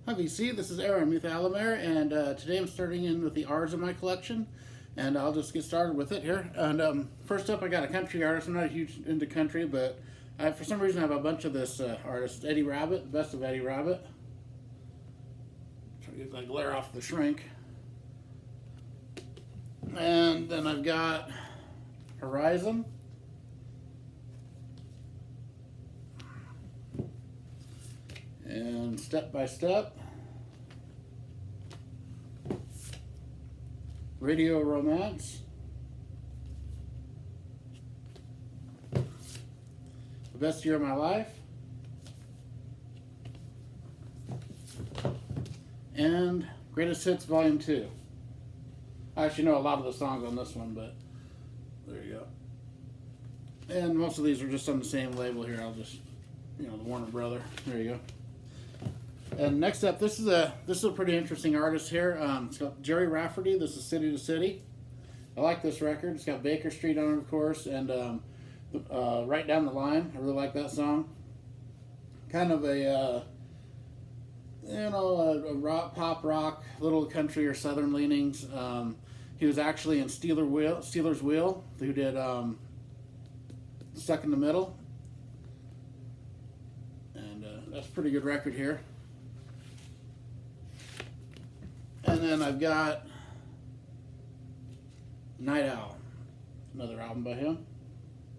Hi VC, this is Aaron Muthalamer, and today I'm starting in with the R's in my collection, and I'll just get started with it here. And first up, I got a country artist. I'm not huge into country, but for some reason I have a bunch of this artist. It's Eddie Rabbitt, the best of Eddie Rabbitt. Try to get that glare off the shrink. And then I've got Horizon. And Step by Step, Radio Romance, The Best Year of My Life, and Greatest Hits Volume 2. I actually know a lot of the songs on this one, but there you go. And most of these are just on the same label here. I'll just, the Warner Brother. There you go. And next up, this is a pretty interesting artist here. It's got Jerry Rafferty. This is City to City. I like this record. It's got Baker Street on it, of course, and Right Down the Line. I really like that song. Kind of a rock, pop rock, little country or southern leanings. He was actually in Stealers Wheel, who did Stuck in the Middle, and that's a pretty good record here. And then I've got Night Owl, another album by him.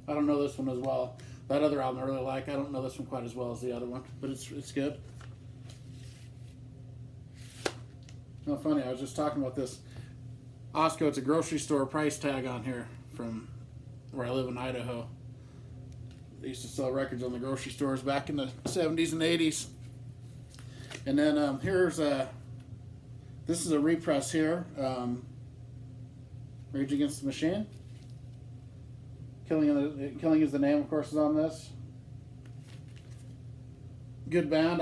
I don't know this one as well. That other album I really like. I don't know this one quite as well as the other one, but it's good. No, funny, I was just talking about this. Osco, it's a grocery store price tag on here from where I live in Idaho. They used to sell records on the grocery stores back in the 70s and 80s. And then here's this is a repress here. Rage Against the Machine. Killing is the Name, of course, is on this. Good band.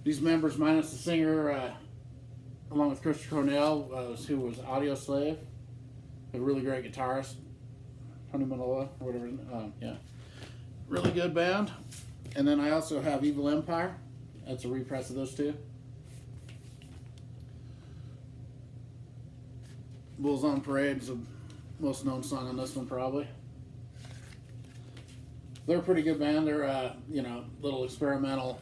These members minus the singer, along with Christopher Cornell, who was Audio Slave, a really great guitarist, Tony Manola, or whatever. Yeah, really good band. And then I also have Evil Empire. That's a repress of those two. Bulls on Parade is the most known song on this one, probably. They're a pretty good band. They're little experimental,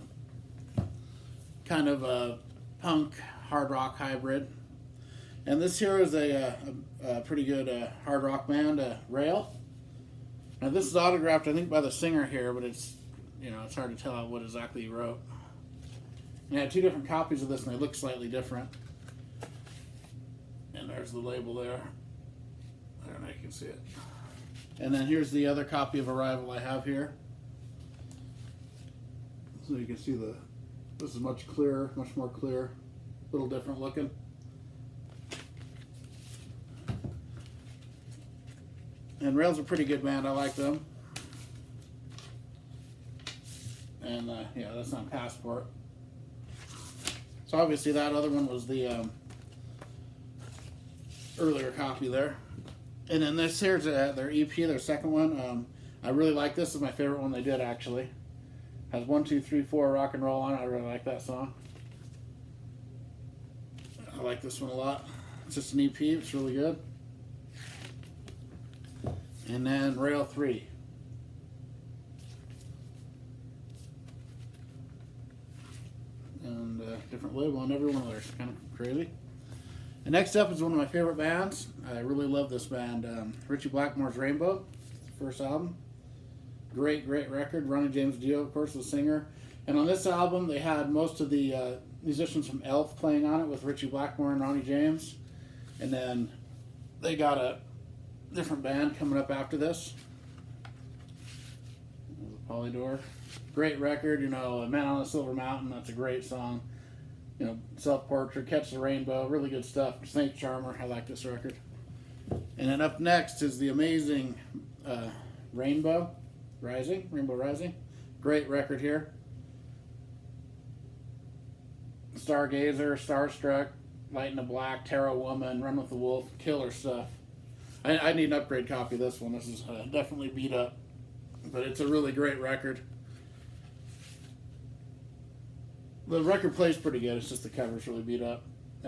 kind of a punk hard rock hybrid. And this here is a pretty good hard rock band, Rail. Now this is autographed, I think, by the singer here, but it's it's hard to tell out what exactly he wrote. And I have two different copies of this, and they look slightly different. And there's the label there. I don't know if you can see it. And then here's the other copy of Arrival I have here. So you can see this is much clearer, much more clear, a little different looking. And Rail's a pretty good band. I like them. And yeah, that's on Passport. So obviously that other one was the earlier copy there. And then this here's their EP, their second one. I really like this. This is my favorite one they did, actually. Has 1, 2, 3, 4 rock and roll on it. I really like that song. I like this one a lot. It's just an EP. It's really good. And then Rail 3. And different label on every one of theirs. Kind of crazy. And next up is one of my favorite bands. I really love this band. Ritchie Blackmore's Rainbow. It's the first album. Great record. Ronnie James Dio, of course, the singer. And on this album, they had most of the musicians from Elf playing on it with Ritchie Blackmore and Ronnie James. And then they got a different band coming up after this. Polydor. Great record. Man on the Silver Mountain. That's a great song. Self-Portrait, Catch the Rainbow, really good stuff. Snake Charmer, I like this record. And then up next is the amazing Rainbow Rising. Great record here. Stargazer, Starstruck, Light in the Black, Terror Woman, Run with the Wolf, killer stuff. I need an upgrade copy of this one. This is definitely beat up, but it's a really great record. The record plays pretty good. It's just the cover's really beat up.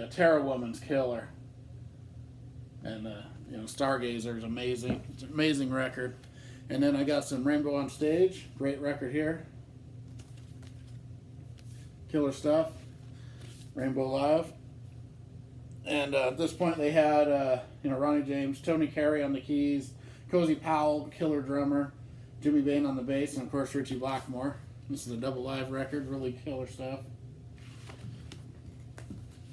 Terra Woman's killer. And, Stargazer is amazing. It's an amazing record. And then I got some Rainbow on Stage. Great record here. Killer stuff. Rainbow Live. And at this point they had, Ronnie James, Tony Carey on the keys, Cozy Powell, killer drummer, Jimmy Bain on the bass, and of course Richie Blackmore. This is a double live record, really killer stuff.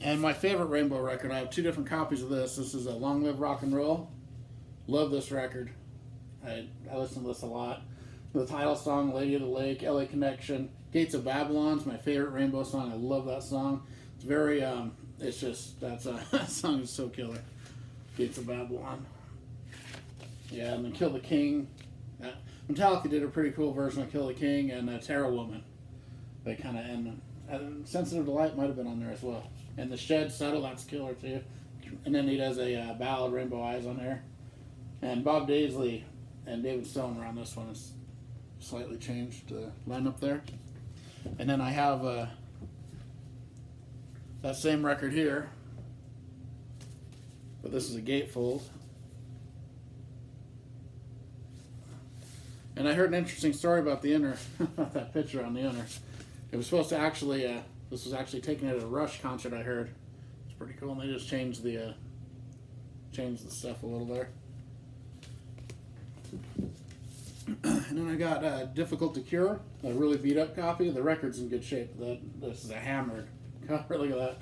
And my favorite Rainbow record, I have two different copies of this. This is a Long Live Rock and Roll. Love this record. I listen to this a lot. The title song, Lady of the Lake, LA Connection, Gates of Babylon is my favorite Rainbow song. I love that song. It's very, that song is so killer. Gates of Babylon. Yeah, and then Kill the King. Metallica did a pretty cool version of Kill the King, and Terra Woman. They kind of end. Sensitive to Light might have been on there as well. And The Shed Settle, that's killer too. And then he does a ballad, Rainbow Eyes, on there. And Bob Daisley and David Stone were on this one. It's slightly changed the lineup there. And then I have that same record here, but this is a gatefold. And I heard an interesting story about the inner, about that picture on the inner. It was supposed to actually, this was actually taken at a Rush concert, I heard. It's pretty cool, and they just changed the stuff a little there. And then I got Difficult to Cure, a really beat up copy. The record's in good shape. This is a hammered cover. Look at that.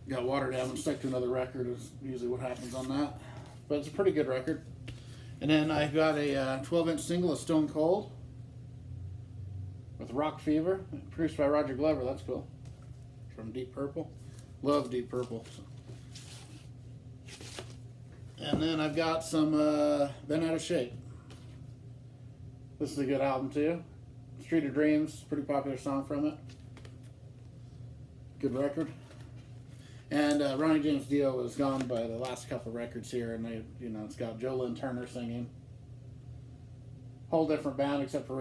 Got watered down and stuck to another record is usually what happens on that. But it's a pretty good record. And then I got a 12-inch single of Stone Cold with Rock Fever, produced by Roger Glover. That's cool. From Deep Purple. Love Deep Purple. And then I've got some Been Out of Shape. This is a good album too. Street of Dreams, pretty popular song from it. Good record. And Ronnie James Dio was gone by the last couple records here, and it's got Joe Lynn Turner singing. Whole different band except for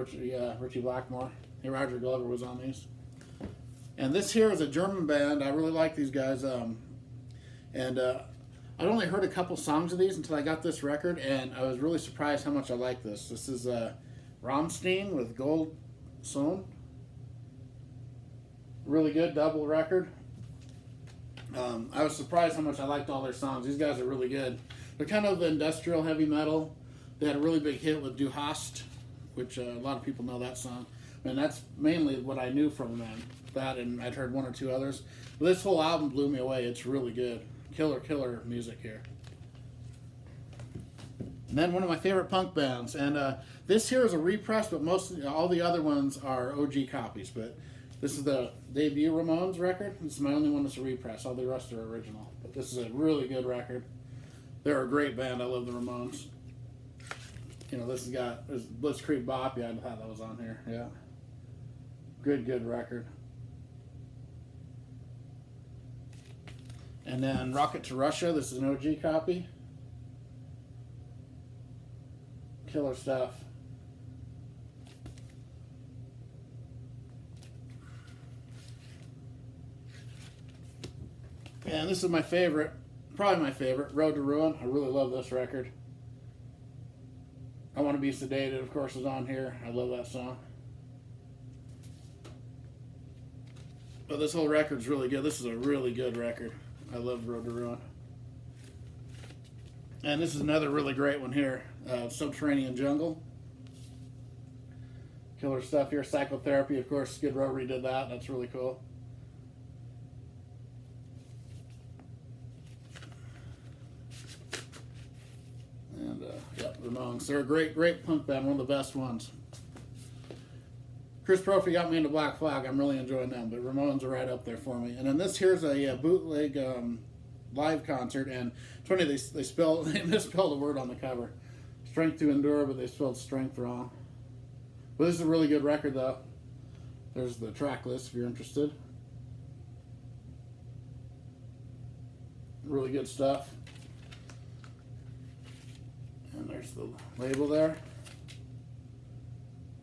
Richie Blackmore. Hey, Roger Glover was on these. And this here is a German band. I really like these guys. I'd only heard a couple songs of these until I got this record, and I was really surprised how much I like this. This is Rammstein with Gold Sohn. Really good double record. I was surprised how much I liked all their songs. These guys are really good. They're kind of industrial heavy metal. They had a really big hit with Du Hast, which a lot of people know that song. And that's mainly what I knew from them. That, and I'd heard one or two others. But this whole album blew me away. It's really good. Killer music here. And then one of my favorite punk bands. And this here is a repress, but all the other ones are OG copies. But this is the debut Ramones record. This is my only one that's a repress. All the rest are original. But this is a really good record. They're a great band. I love the Ramones. This has got Blitzkrieg Bop. Yeah, I thought that was on here. Yeah. Good record. And then Rocket to Russia. This is an OG copy. Killer stuff. And this is my favorite, probably my favorite, Road to Ruin. I really love this record. I Want to Be Sedated, of course, is on here. I love that song. But this whole record's really good. This is a really good record. I love Road to Ruin. And this is another really great one here. Subterranean Jungle. Killer stuff here. Psychotherapy, of course. Skid Row redid that. That's really cool. And, Ramones. They're a great punk band. One of the best ones. Chris Brophy got me into Black Flag. I'm really enjoying them, but Ramones are right up there for me. And then this here's a bootleg live concert, and it's funny, they misspelled a word on the cover. Strength to Endure, but they spelled strength wrong. But this is a really good record, though. There's the track list if you're interested. Really good stuff. And there's the label there.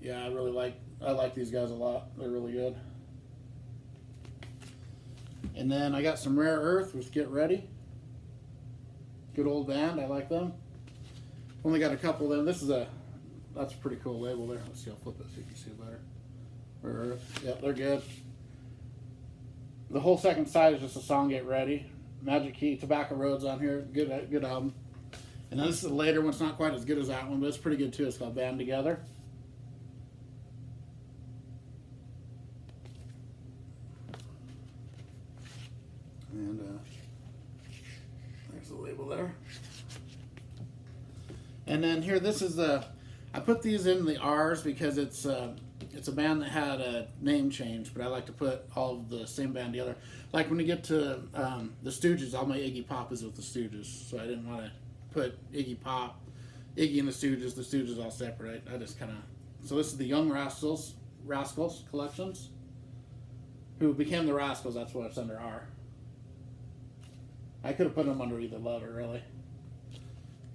Yeah, I like these guys a lot. They're really good. And then I got some Rare Earth with Get Ready. Good old band, I like them. Only got a couple of them. That's a pretty cool label there. Let's see, I'll flip it so you can see it better. Rare Earth, yep, they're good. The whole second side is just a song, Get Ready. Magic Key, Tobacco Road's on here, good album. And then this is the later one, it's not quite as good as that one, but it's pretty good too. It's called Band Together. And there's the label there. And then here, this is I put these in the R's because it's a band that had a name change, but I like to put all of the same band together. Like when you get to the Stooges, all my Iggy Pop is with the Stooges, so I didn't want to put Iggy and the Stooges all separate. I just kind of, so this is the Young Rascals collections, who became the Rascals. That's why it's under R. I could have put them under either letter, really,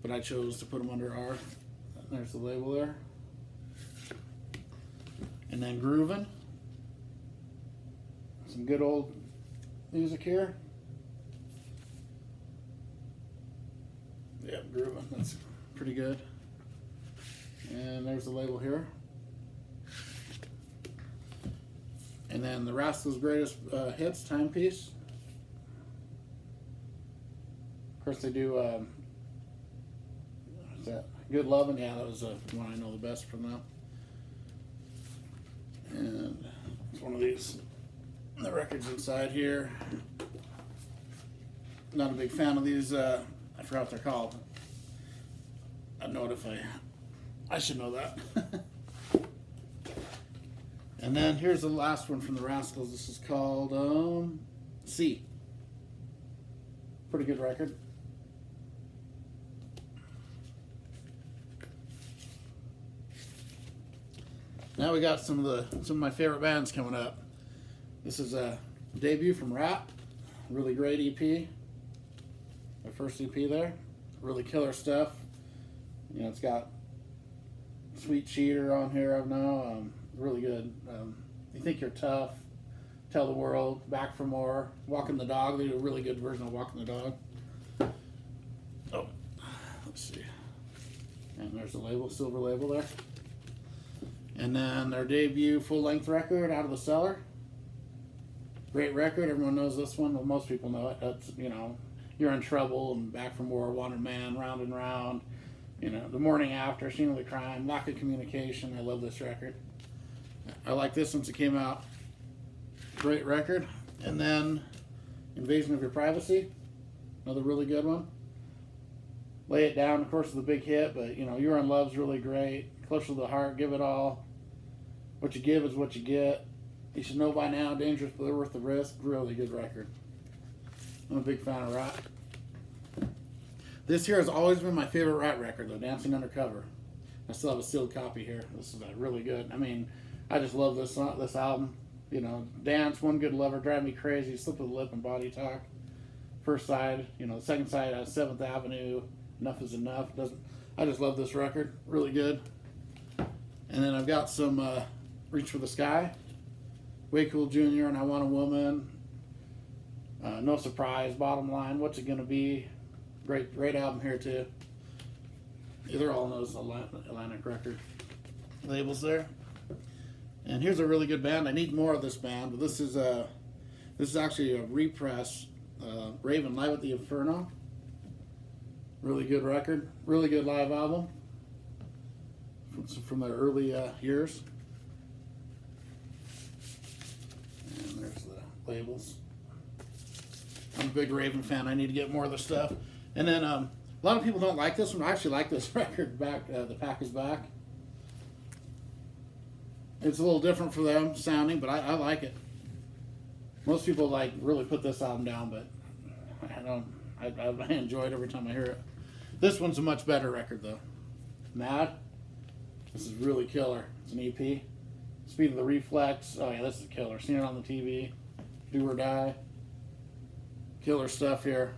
but I chose to put them under R. There's the label there. And then Groovin'. Some good old music here. Yep, Groovin'. That's pretty good. And there's the label here. And then the Rascals' Greatest Hits timepiece. Of course, they do. What's that? Good Lovin'. Yeah, that was the one I know the best from them. And it's one of these. The records inside here. Not a big fan of these. I forgot what they're called. I'd know it if I should know that. And then here's the last one from the Rascals. This is called C. Pretty good record. Now we got some of my favorite bands coming up. This is a debut from Rabbitt. Really great EP. My first EP there. Really killer stuff. You know, it's got Sweet Cheater on here. I know. Really good. You Think You're Tough. Tell the World. Back for More. Walking the Dog. They do a really good version of Walking the Dog. Oh, let's see. And there's the label, silver label there. And then their debut full-length record, Out of the Cellar. Great record. Everyone knows this one. Well, most people know it. That's, you know, You're in Trouble and Back for More, Wanted Man, Round and Round. You know, The Morning After, Scene of the Crime, Lack of Communication. I love this record. I like this since it came out. Great record. And then Invasion of Your Privacy. Another really good one. Lay It Down, of course, is the big hit, but, you know, You're in Love's really great. Close to the Heart, Give It All. What You Give Is What You Get. You Should Know By Now, Dangerous But Worth the Risk. Really good record. I'm a big fan of Rat. This here has always been my favorite Rat record, though, Dancing Undercover. I still have a sealed copy here. This is really good. I mean, I just love this album. You know, Dance, One Good Lover, Drive Me Crazy, Slip of the Lip, and Body Talk. First side, you know, the second side, 7th Avenue, Enough Is Enough. I just love this record. Really good. And then I've got some Reach for the Sky, Way Cool Jr., and I Want a Woman, No Surprise, Bottom Line, What's It Gonna Be. Great album here too. They're all in those Atlantic record labels there. And here's a really good band. I need more of this band, but this is actually a repress. Raven, Live at the Inferno. Really good record. Really good live album. From their early years. And there's the labels. I'm a big Raven fan. I need to get more of the stuff. And then a lot of people don't like this one. I actually like this record. The Pack Is Back. It's a little different for them sounding, but I like it. Most people like really put this album down, but I don't. I enjoy it every time I hear it. This one's a much better record though. Mad. This is really killer. It's an EP. Speed of the Reflex. Oh yeah, this is killer. Seen it on the TV. Do or Die. Killer stuff here.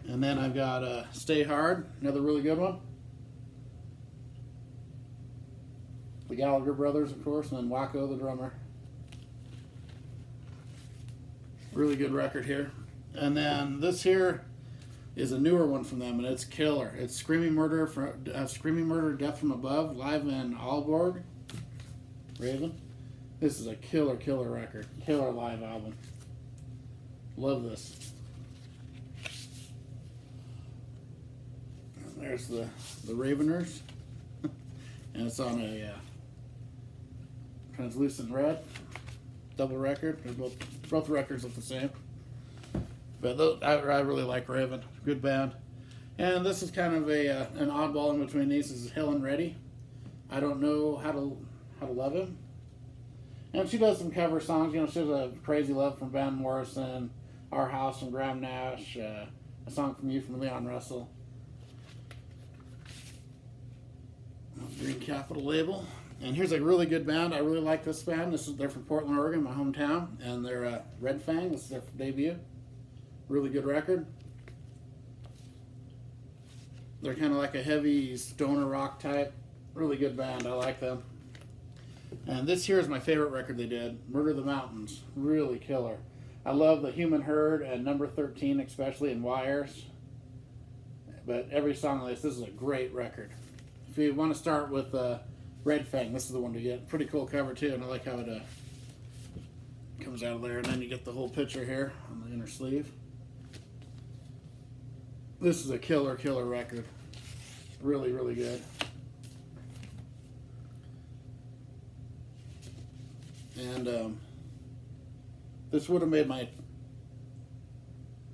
And then I've got Stay Hard, another really good one. The Gallagher brothers, of course, and then Wacko, the drummer. Really good record here. And then this here is a newer one from them, and it's killer. It's Screaming Murder, Death from Above, live in Aalborg, Raven. This is a killer record. Killer live album. Love this. And there's the Raveners. And it's on a translucent red. Double record. They're both records look the same. But I really like Raven. Good band. And this is kind of an oddball in between these. This is Helen Reddy. I don't know how to love him. And she does some cover songs. You know, she has a Crazy Love from Van Morrison, Our House from Graham Nash, a song from You from Leon Russell. Green Capital label. And here's a really good band. I really like this band. They're from Portland, Oregon, my hometown. And they're Red Fang. This is their debut. Really good record. They're kind of like a heavy stoner rock type. Really good band. I like them. And this here is my favorite record they did. Murder the Mountains. Really killer. I love the Human Herd and Number 13, especially in Wires. But every song on this is a great record. If you want to start with Red Fang, this is the one to get. Pretty cool cover too, and I like how it comes out of there. And then you get the whole picture here on the inner sleeve. This is a killer record. Really good. And this would have made my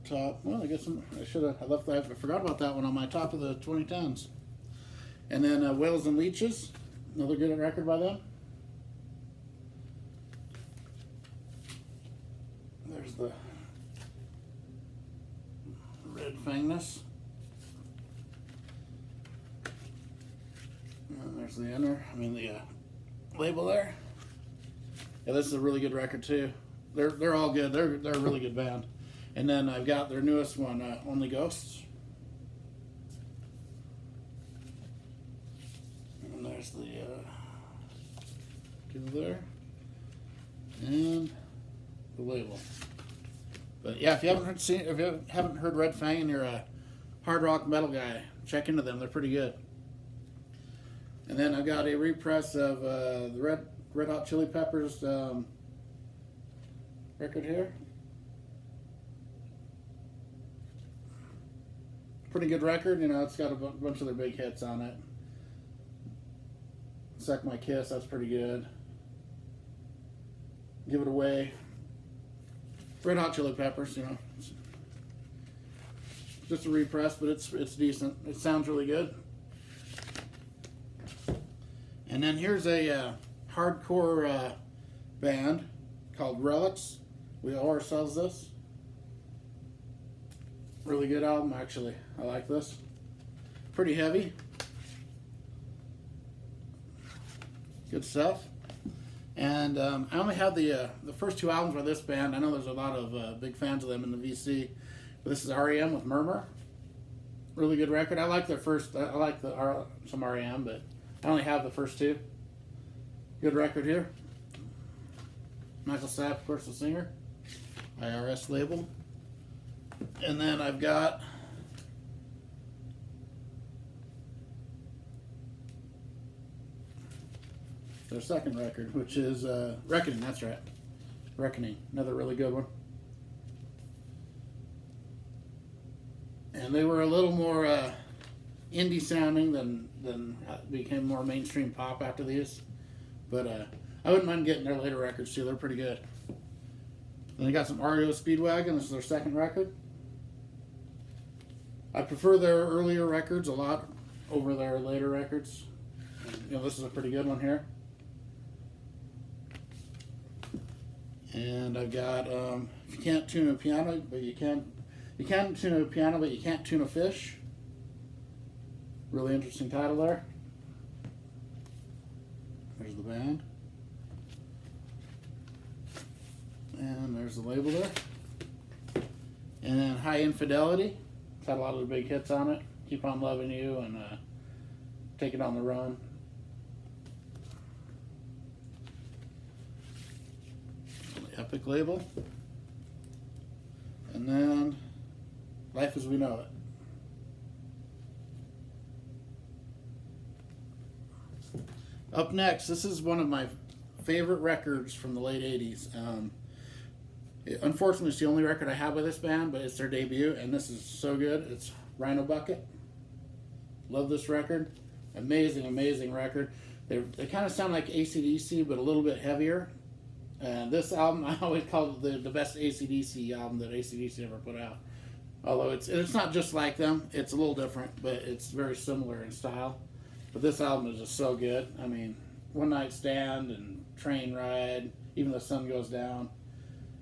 top. Well, I guess I forgot about that one on my top of the 2010s. And then Whales and Leeches, another good record by them. There's the Red Fangness. And there's the label there. Yeah, this is a really good record too. They're all good. They're a really good band. And then I've got their newest one, Only Ghosts. And there's the two there, and the label. But yeah, if you haven't heard Red Fang and you're a hard rock metal guy, check into them. They're pretty good. And then I've got a repress of the Red Hot Chili Peppers record here. Pretty good record. You know, it's got a bunch of their big hits on it. Suck My Kiss, that's pretty good. Give It Away. Red Hot Chili Peppers, you know. It's just a repress, but it's decent. It sounds really good. And then here's a hardcore band called Relics. We owe ourselves this. Really good album, actually. I like this. Pretty heavy. Good stuff. And I only have the first two albums by this band. I know there's a lot of big fans of them in the VC. But this is REM with Murmur. Really good record. I like their first. I like some REM, but I only have the first two. Good record here. Michael Sapp, of course, the singer. IRS label. And then I've got their second record, which is Reckoning. That's right. Reckoning. Another really good one. And they were a little more indie sounding than became more mainstream pop after these. But I wouldn't mind getting their later records too. They're pretty good. And they got some REO Speedwagon. This is their second record. I prefer their earlier records a lot over their later records. You know, this is a pretty good one here. And I've got if you can't tune a piano, but you can tune a piano, but you can't tune a fish. Really interesting title there. There's the band. And there's the label there. And then High Infidelity. It's had a lot of the big hits on it. Keep on Loving You and Take It on the Run. Epic label. And then Life as We Know It. Up next, this is one of my favorite records from the late 80s. Unfortunately, it's the only record I have by this band, but it's their debut, and this is so good. It's Rhino Bucket. Love this record. Amazing, amazing record. They kind of sound like AC/DC, but a little bit heavier. And this album, I always call it the best AC/DC album that AC/DC ever put out. Although it's not just like them. It's a little different, but it's very similar in style. But this album is just so good. I mean, One Night Stand and Train Ride, Even the Sun Goes Down.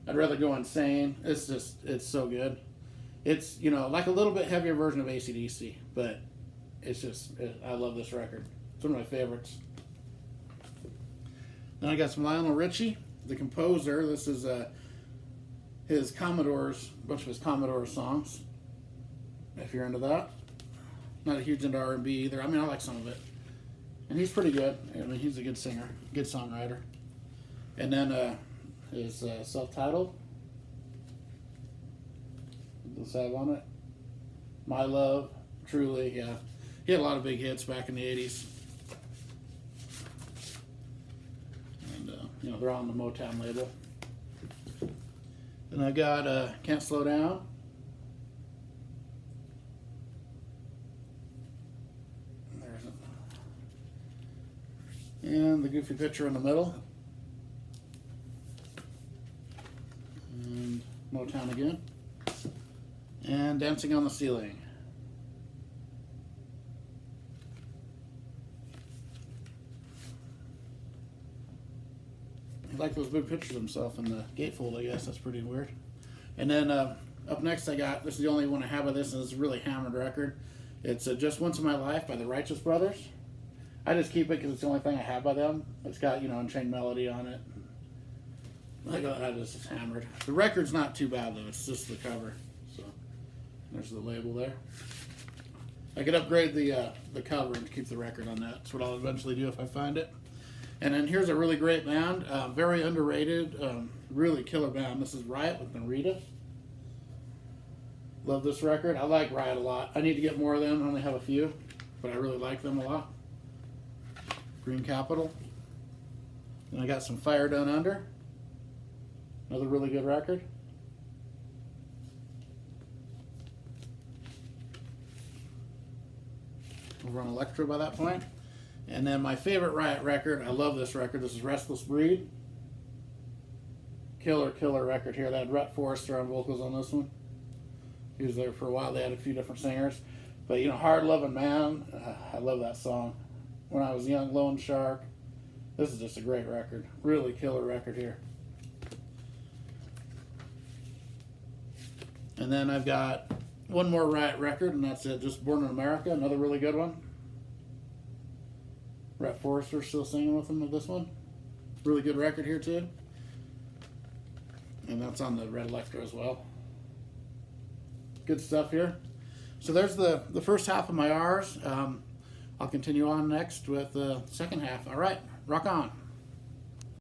I'd rather go insane. It's so good. It's, like a little bit heavier version of AC/DC, but I love this record. It's one of my favorites. Then I got some Lionel Richie, the composer. This is a bunch of his Commodore songs, if you're into that. Not a huge into R&B either. I mean, I like some of it. And he's pretty good. I mean, he's a good singer, good songwriter. And then his self-titled. What does this have on it? My Love, Truly, yeah. He had a lot of big hits back in the 80s. And, they're on the Motown label. Then I got Can't Slow Down. There's it. And the Goofy Picture in the middle. And Motown again. And Dancing on the Ceiling. He liked those big pictures of himself in the gatefold, I guess. That's pretty weird. And then up next I got, this is the only one I have of this, and it's a really hammered record. It's Just Once in My Life by the Righteous Brothers. I just keep it because it's the only thing I have by them. It's got, Unchained Melody on it. I got that is just hammered. The record's not too bad though, it's just the cover. So there's the label there. I could upgrade the cover and keep the record on that. That's what I'll eventually do if I find it. And then here's a really great band, very underrated, really killer band. This is Riot with Narita. Love this record. I like Riot a lot. I need to get more of them. I only have a few, but I really like them a lot. Green Capital. And I got some Fire Down Under. Another really good record. Over on Electra by that point. And then my favorite Riot record, I love this record. This is Restless Breed. Killer record here. They had Rhett Forrester on vocals on this one. He was there for a while. They had a few different singers. But, Hard Loving Man, I love that song. When I Was Young, Lone Shark. This is just a great record. Really killer record here. And then I've got one more Riot record, and that's it. Just Born in America, another really good one. Rhett Forrester still singing with them with this one. Really good record here too. And that's on the Red Electro as well. Good stuff here. So there's the first half of my R's. I'll continue on next with the second half. All right, rock on.